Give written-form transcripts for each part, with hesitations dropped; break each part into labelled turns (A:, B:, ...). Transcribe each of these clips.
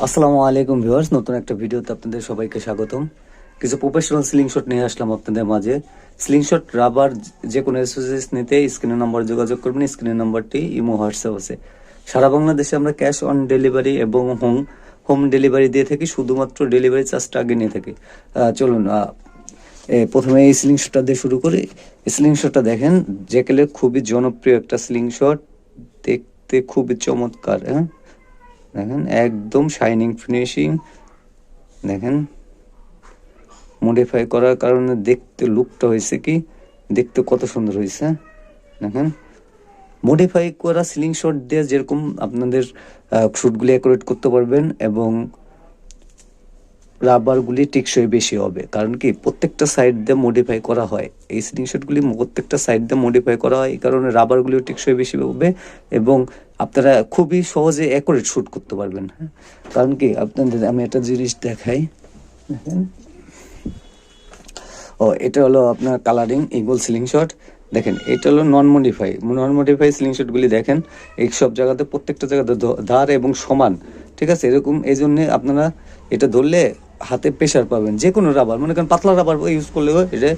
A: আসসালামু আলাইকুম ভিউয়ার্স, নতুন একটা ভিডিওতে আপনাদের সবাইকে স্বাগতম। কিছু প্রফেশনাল স্লিং শট নিয়ে আসলাম আপনাদের মাঝে। স্লিং শট রাবার যে কোনো এক্সারসাইজ নিতে স্ক্রিনের নম্বর যোগাযোগ করবেন। স্ক্রিনের নম্বরটি ইমো হোয়াটসঅ্যাপ আছে। সারা বাংলাদেশে আমরা ক্যাশ অন ডেলিভারি এবং হোম ডেলিভারি দিয়ে থাকি, শুধুমাত্র ডেলিভারি চার্জটা আগে নিয়ে থাকি। চলুন প্রথমে এই স্লিং শটটা দিয়ে শুরু করি। স্লিং শটটা দেখেন, জ্যাকেলের খুবই জনপ্রিয় একটা স্লিং শট, দেখতে খুবই চমৎকার। হ্যাঁ, দেখেন একদম শাইনিং ফিনিশিং, দেখেন মডিফাই করার কারণে দেখতে লুকটা হয়েছে কি, দেখতে কত সুন্দর হয়েছে। দেখেন মডিফাই করা সিলিং শট দিয়ে যেরকম আপনাদের শুটগুলি অ্যাকুরেট করতে পারবেন এবং রাবারগুলি টেকসই বেশি হবে, কারণ কি প্রত্যেকটা সাইড দিয়ে মডিফাই করা হয়। এই সিলিং শটগুলি প্রত্যেকটা সাইড দিয়ে মডিফাই করা হয়, এই কারণে রাবারগুলিও টেকসই বেশি হবে এবং আপনারা খুবই সহজে অ্যাকুরেট শুট করতে পারবেন। হ্যাঁ, কারণ কি আপনাদের আমি একটা জিনিস দেখাই। দেখেন, এটা হলো আপনার কালারিং ইগল সিলিং শট। দেখেন এটা হলো নন মডিফাই সিলিং শটগুলি। দেখেন এই সব জায়গাতে প্রত্যেকটা জায়গাতে ধার এবং সমান, ঠিক আছে, এরকম। এই জন্যে আপনারা এটা ধরলে হাতে প্রেশার পাবেন। যে কোনো রাবার, মনে করেন পাতলা রাবার ইউজ করলেও এটা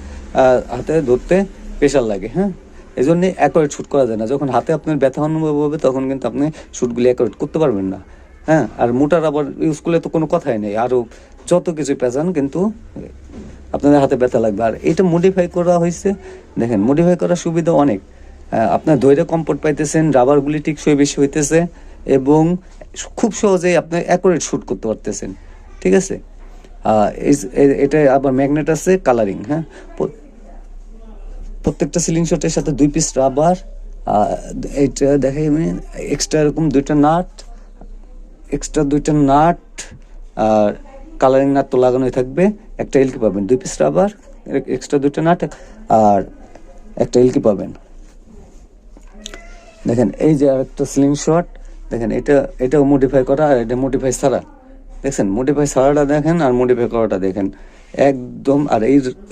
A: হাতে ধরতে প্রেশার লাগে। হ্যাঁ, এই জন্যে অ্যাকুরেট শ্যুট করা যায় না। যখন হাতে আপনার ব্যথা অনুভব হবে তখন কিন্তু আপনি শ্যুটগুলি অ্যাকুরেট করতে পারবেন না। হ্যাঁ, আর মোটা রাবার ইউজ করলে তো কোনো কথাই নেই, আরও যত কিছু পেঁচান কিন্তু আপনাদের হাতে ব্যথা লাগবে। আর এটা মডিফাই করা হয়েছে, দেখেন মডিফাই করার সুবিধা অনেক। আপনার ধৈর্য কমফোর্ট পাইতেছেন, রাবারগুলি টিকসই বেশি হইতেছে এবং খুব সহজেই আপনি অ্যাকুরেট শ্যুট করতে পারতেছেন, ঠিক আছে। এটা আবার ম্যাগনেট আছে, কালারিং। হ্যাঁ, প্রত্যেকটা সিলিং শটের সাথে 2 পিস রাবার, এইটা দেখাই আমি এক্সট্রা এরকম দুইটা নাট, আর কালারিং নাট তো লাগানোই থাকবে। একটা এলকি পাবেন, 2 পিস রাবার, এক্সট্রা 2টা নাট আর একটা এলকি পাবেন। দেখেন এই যে আরেকটা স্লিং শট, দেখেন এটাও মডিফাই করা আর এটা মডিফাই ছাড়া। দেখছেন মডিফাই ছাড়াটা দেখেন আর মডিফাই করাটা দেখেন একদম। আর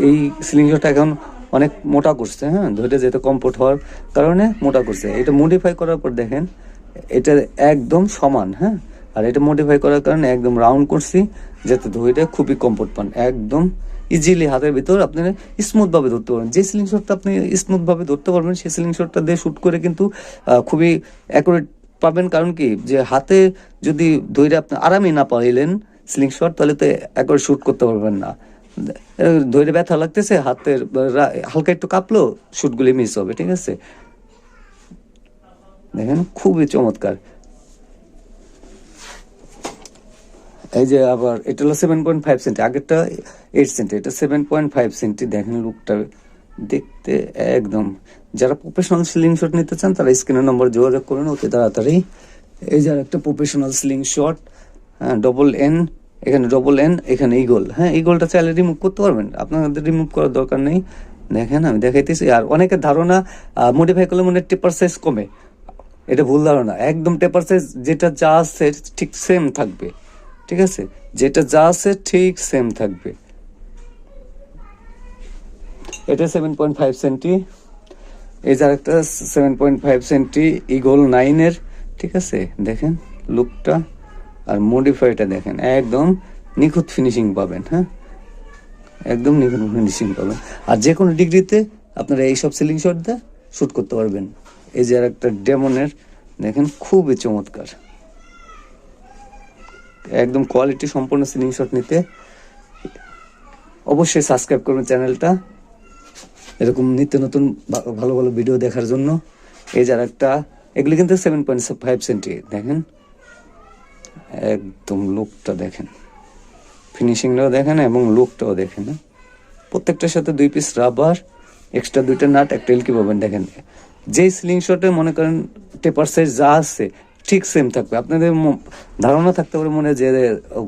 A: এই স্লিং শটটা এখন অনেক মোটা করছে। হ্যাঁ, ধরে যেতে কমফোর্ট হওয়ার কারণে মোটা করছে। এটা মডিফাই করার পর দেখেন এটা একদম সমান। হ্যাঁ, আর এটা মডিফাই করার কারণে একদম রাউন্ড করছি, যাতে ধরে খুবই কমফোর্ট পান। একদম ইজিলি হাতের ভিতর আপনি স্মুথভাবে ধরতে পারবেন। যে সিলিং শটটা আপনি স্মুথভাবে ধরতে পারবেন সেই সিলিং শটটা দিয়ে শ্যুট করে কিন্তু খুবই অ্যাকুরেট পাবেন। কারণ কি, যে হাতে যদি ধরে আপনি আরামই না পাইলেন সিলিং শট, তাহলে তো অ্যাকুরেট শ্যুট করতে পারবেন না। ধরে ব্যথা লাগতেছে, হাতের হালকা একটু কাঁপলো, শ্যুটগুলি মিস হবে, ঠিক আছে। দেখেন খুবই চমৎকার। এই যে আবার এটা হলো 7.5 সেন্টি, আগেরটা 8 সেন্টি, এটা 7.5 সেন্টি। দেখেন লুকটা দেখতে একদম। যারা প্রফেশনাল স্লিং শট নিতে চান তারা স্ক্রিনের নম্বর যোগাযোগ করুন অতি তাড়াতাড়ি। এই যে একটা প্রফেশনাল স্লিং শট, হ্যাঁ, এখানে ডবল এন, এখানে ইগল। হ্যাঁ, ইগলটা চাইলে রিমুভ করতে পারবেন, আপনাদের রিমুভ করার দরকার নেই। দেখেন আমি দেখাইতেছি। আর অনেকের ধারণা মডিফাই করলে মনে টেপার সাইজ কমে, এটা ভুল ধারণা। একদম টেপার সাইজ যেটা যা আছে ঠিক সেম থাকবে, ঠিক আছে, যেটা যা আছে ঠিক সেম থাকবে। এটা 7.5 সেন্টি, এই যে একটা 7.5 সেন্টি ইগল 9-এর, ঠিক আছে। দেখেন লুকটা আর মডিফাইটা দেখেন, একদম নিখুঁত ফিনিশিং পাবেন। হ্যাঁ, একদম নিখুঁত ফিনিশিং পাবেন। আর যে কোনো ডিগ্রিতে আপনারা এইসব সিলিং শট দিয়ে শ্যুট করতে পারবেন। এই যে আর একটা ডেমনের, দেখেন খুবই চমৎকার। একদম কোয়ালিটি সম্পন্ন সিলিং শট নিতে অবশ্যই সাবস্ক্রাইব করবেন চ্যানেলটা, এরকম নিত্য নতুন ভালো ভালো ভিডিও দেখার জন্য। এই যার একটা, এগুলি কিন্তু 7.5 সেন্টি। দেখেন একদম লুকটা দেখেন, ফিনিশিংটাও দেখেন এবং লুকটাও দেখেন। প্রত্যেকটার সাথে 2 পিস রাবার, এক্সট্রা 2টা নাট, একটা এলকি পাবেন। দেখেন যেই স্লিং শটে মনে করেন টেপার সাইজ যা আছে ঠিক সেম থাকবে। আপনাদের ধারণা থাকতে পারে মনে যে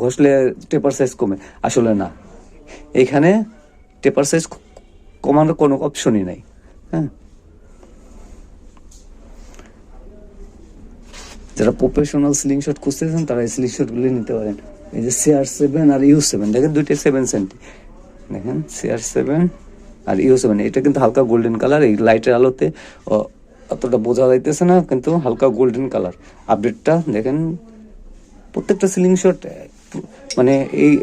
A: ঘষলে টেপার সাইজ কমে, আসলে না। এখানে টেপার সাইজ কমানোর কোনো অপশনই নাই। হ্যাঁ, যারা প্রফেশনাল স্লিং শট খুঁজতেছেন তারা এই স্লিং শটগুলি নিতে পারেন। এই যে CR7 আর U7, দেখেন দুইটাই 7 সেন্টি। দেখেন CR7 আর U7, এটা কিন্তু হালকা গোল্ডেন কালার। এই লাইটের আলোতে অতটা বোঝা যাইতেছে না, কিন্তু হালকা গোল্ডেন কালার। আপডেটটা দেখেন প্রত্যেকটা সিলিং শট মানে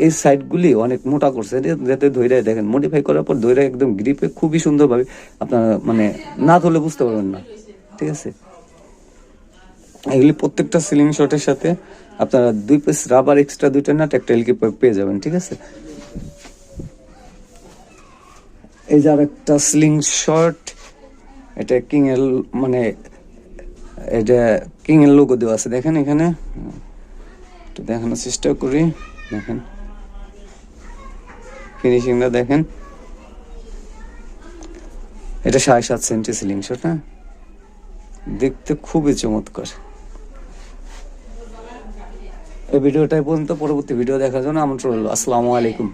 A: এই সাইডগুলি অনেক মোটা করছে, যাতে ধৈর্য দেখেন মডিফাই করার পর ধৈর্য একদম গ্রিপে খুবই সুন্দরভাবে আপনারা মানে না ধরলে বুঝতে পারবেন না, ঠিক আছে। এগুলি প্রত্যেকটা সিলিং শটের সাথে আপনারা 2 পিস রাবার এক্সট্রা 2টা নাট একটা এলকি পেয়ে যাবেন, ঠিক আছে। এই যে আরেকটা সিলিং শট, এটা কিং এর মানে এটা কিং এর লোগো দেওয়া আছে, দেখেন এখানে একটু দেখানোর চেষ্টা করি, দেখেন ফিনিশিংটা দেখেন। এটা 7.5 সেন্টি সিলিং শট, হ্যাঁ, দেখতে খুবই চমৎকার। এই ভিডিওটাই পর্যন্ত, পরবর্তী ভিডিও দেখার জন্য আমন্ত্রণ রইল। আসসালামু আলাইকুম।